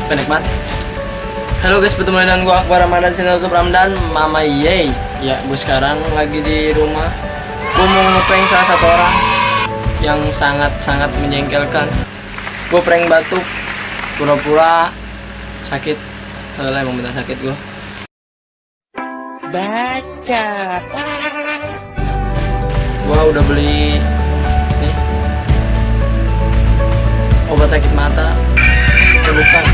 Pendek banget. Halo guys, bertemu dengan gue Akbar Ramadan, channel YouTube Ramdan Mama Yeay. Ya, gue sekarang lagi di rumah. Gue mau ngeprank salah satu orang yang sangat menjengkelkan. Gue prank batuk, pura-pura sakit. Soalnya emang bener sakit gue. Baca. Gue udah beli nih obat sakit mata. Bukan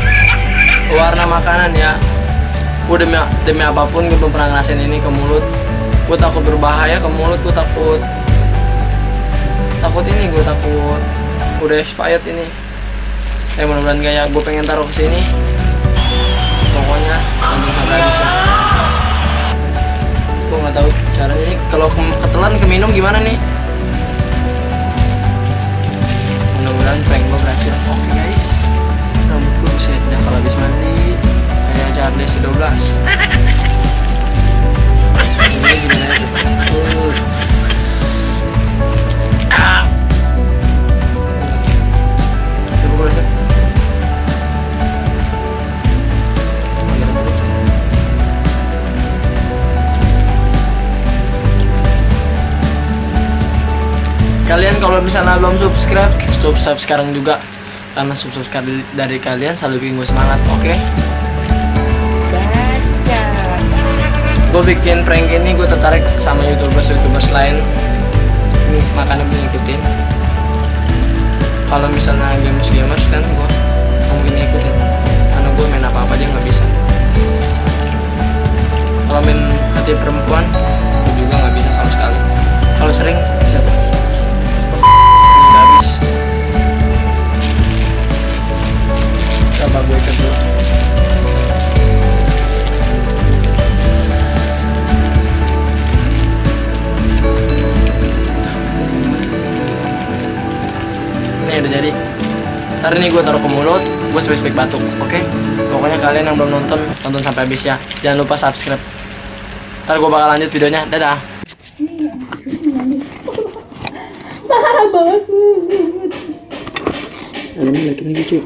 warna makanan ya. Gue demi apapun gue belum pernah ngerasain ini ke mulut. Gue takut berbahaya ke mulut. Gue takut udah expired ini. Mudah-mudahan gak ya. Gue pengen taruh ke sini. Pokoknya tonton sampai habis ya. Gue nggak tahu caranya nih. Kalau ketelan keminum gimana nih? Mudah-mudahan prank gue berhasil. Oke guys, rambut gue bisa dah kalau habis mandi kayak Charles 12. Ini gimana itu? Coba gue lihat. Kalian kalau misalnya belum subscribe sekarang juga, karena subscribe dari kalian selalu bikin gue semangat. Oke? Gue bikin prank ini gue tertarik sama youtubers lain. Ini makanya gue ngikutin. Kalau misalnya gamers kan gue mungkin ngikutin, karena gue main apa aja nggak bisa. Kalau main hati perempuan gue juga nggak bisa sama sekali. Kalau sering bisa tuh. Habis. Coba gue ikut dulu. Ini udah jadi. Ntar ini gue taruh ke mulut, gue spesifik batuk, oke? Pokoknya kalian yang belum nonton sampai habis ya. Jangan lupa subscribe. Ntar gue bakal lanjut videonya. Dadah. Banget. Ini lagi cuy.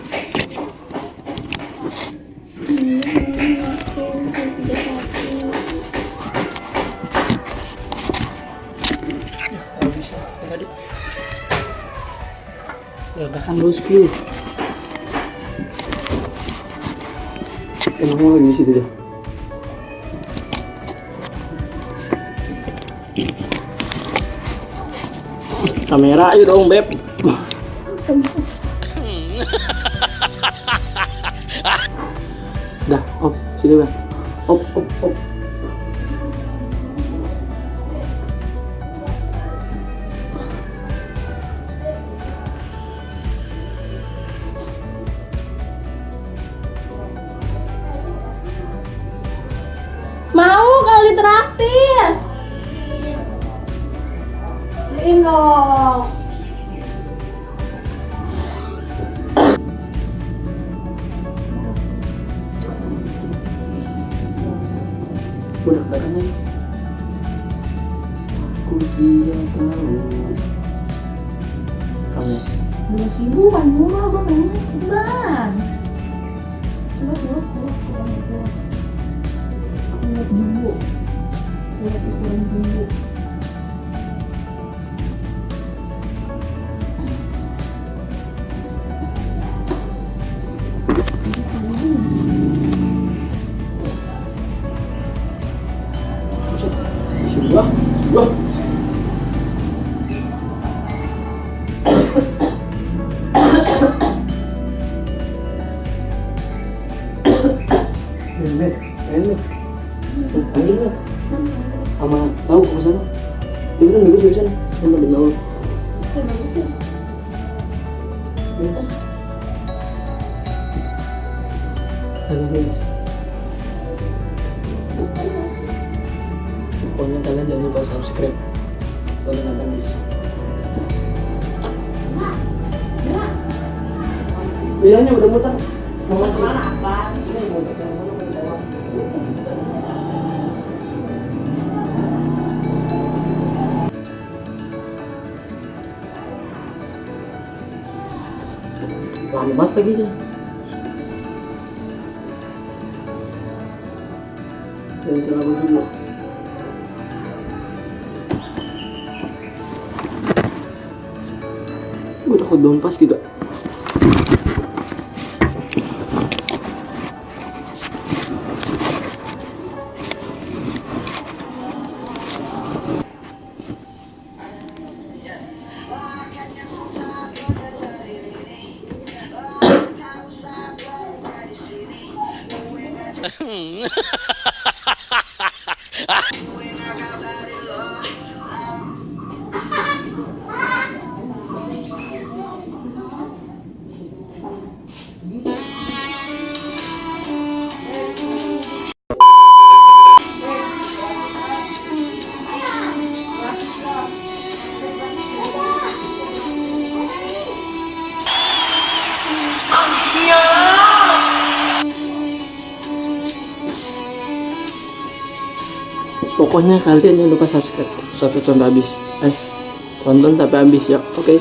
Ledakan bosku. Emang lagi di situ deh. Kamera ayo dong beb. Dah, off, sini beb. Off. Mau kalau ditraktir. Beliin dong. Udah katakan nih. Aku dia tahu. Kamu 12.000 kan murah, gue pengen ceban. Coba. Lihat dulu. Lihat ukuran dulu. sebuah anjing sama tahu ke sana itu kan bagus bisa sama di bawah Bagus ya. halo guys, pokoknya kalian jangan lupa subscribe kalau nggak habis. Bilangnya udah muter mau mana apa ini mau muter lama banget lagi nih. Dan terlalu dulu. Gue takut belum pas gitu. Pokoknya kalian jangan lupa subscribe sampai habis. Tonton sampai habis ya, oke?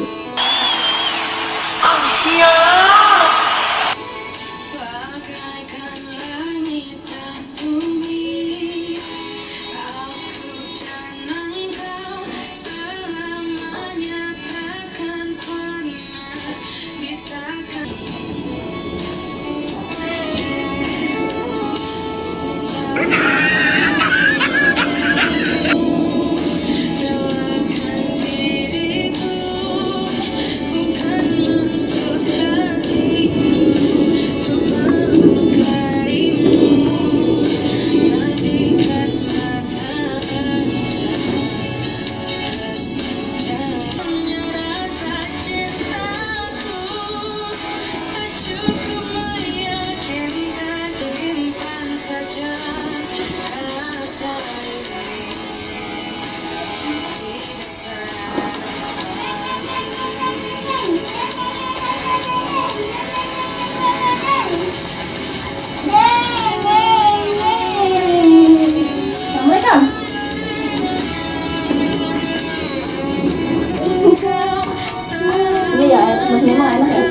Ini ya, masih memang enak ya.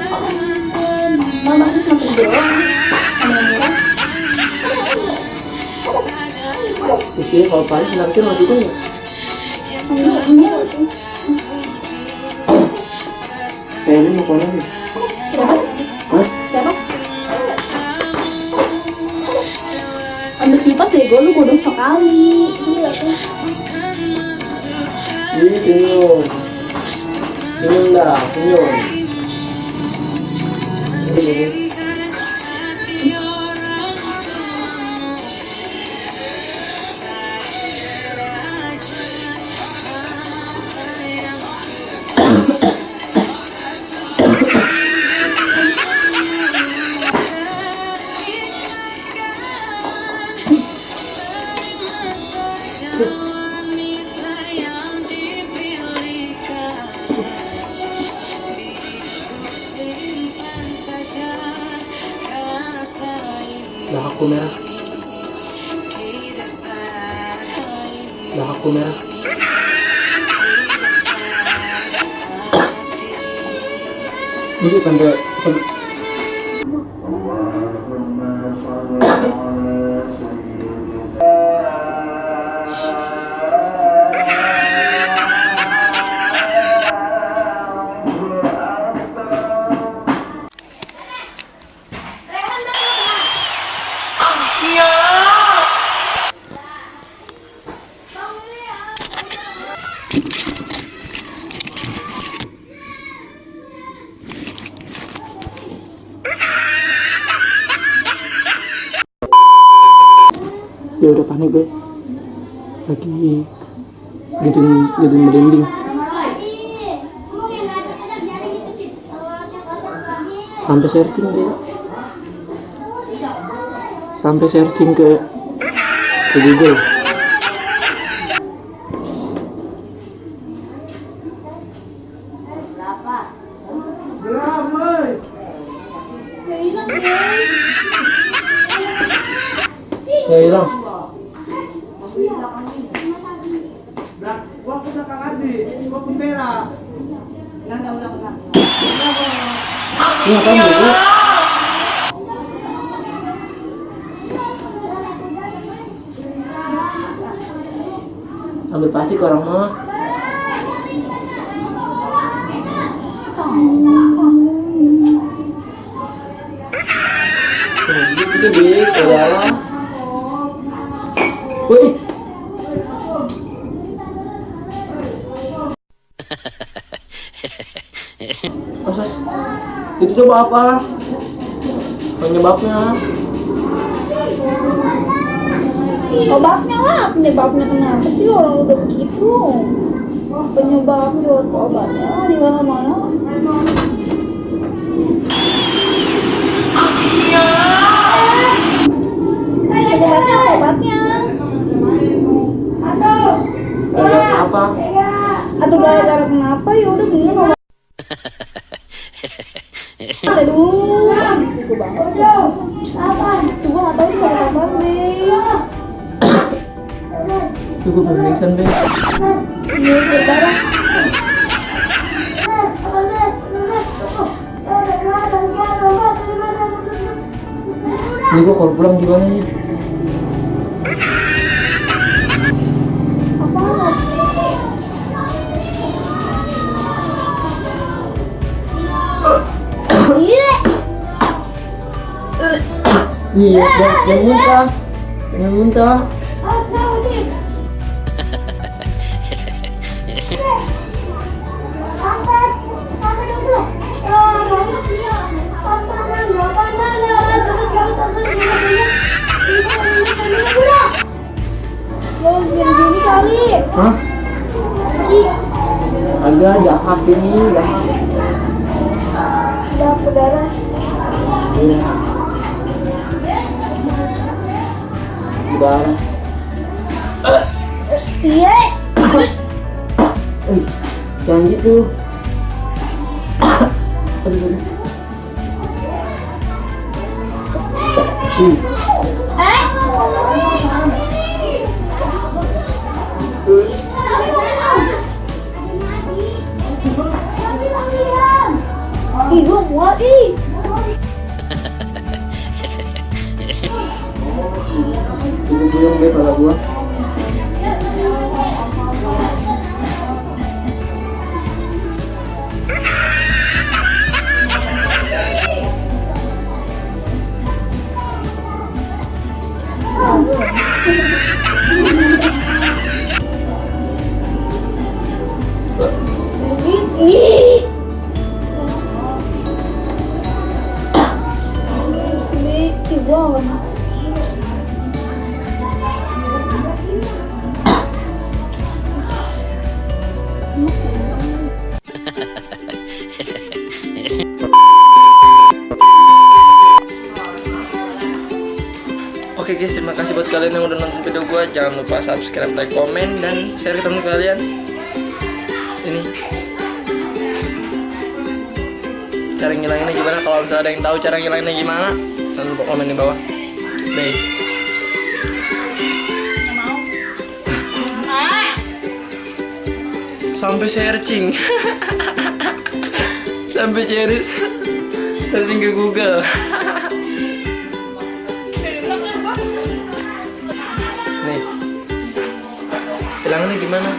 Mama sih makin doang. Sama yang murah. Sisi kalau paling sinar kecil masih punya. Ini tuh. Ini mau kemana nih? Siapa? Hah? Siapa? Ambil kipas deh, gue lu godong sekali. Iya tuh. Ini senyum. Senyum dah, senyum. Ini. Dahakku merah. Dahakku merah. Ini sampai dia udah panik guys, lagi gituin merinding sampai searching dia, sampai searching ke Google. Ya hilang. Gua udah Kang Adi, gua pembela. Ulang. Ini apa dulu? Ambil pasti ke orang mah. Gitu dik, ya. Wih. Khusus. Itu coba apa? Penyebabnya? Obatnya lah, penyebabnya kenapa sih orang udah begitu? Penyebabnya obatnya di mana-mana. Obatnya obatnya. Gara-gara apa? Atau gara-gara kenapa ya udah minum obat. Aduh, itu banget. Tuh gua nggak tahu itu sakit apa deh. Cukup pemeriksaan deh. Ini berdarah. Ini gua kalau pulang gimana nih? Iya, jangan muntah. Jangan muntah. Gini kali. Hah? Agak jahat ini, jahat. Udah berdarah. Iya. Darah. Iya. Jangan gitu. Aduh. Ih, gua mual ih. Buyung deh kalau gua. Ih. Sedikit banget. Oke guys, terima kasih buat kalian yang udah nonton video gua. Jangan lupa subscribe, like, komen, dan share ke teman kalian. Ini cara ngilanginnya gimana? Kalau misalnya ada yang tahu cara ngilanginnya gimana, jangan lupa komen di bawah. Bye. Sampai searching. Sampai searching ke Google. Nih, bilangnya gimana?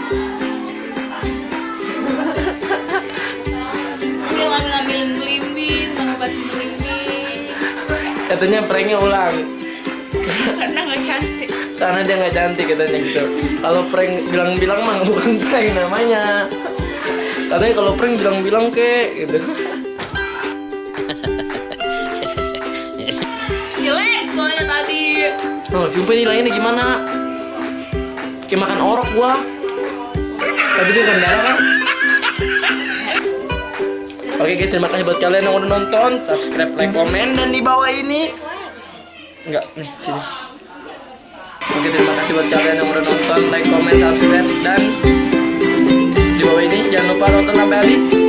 Dia ngambil-ngambilin belimbing, mengobatin belimbing. Katanya pranknya ulang. Karena nggak cantik. Karena dia nggak cantik katanya gitu. Kalau prank bilang-bilang mah bukan prank namanya. Katanya kalau prank bilang-bilang kek gitu. Jelek soalnya tadi. Oh, sumpah nilainya gimana? Kayak makan orok gua. Tadi dia kan darah kan? Oke guys, terima kasih buat kalian yang udah nonton. Subscribe, like, komen, dan di bawah ini. Enggak, nih, sini. Oke, terima kasih buat kalian yang udah nonton. Like, komen, subscribe, dan di bawah ini jangan lupa nonton sampai habis.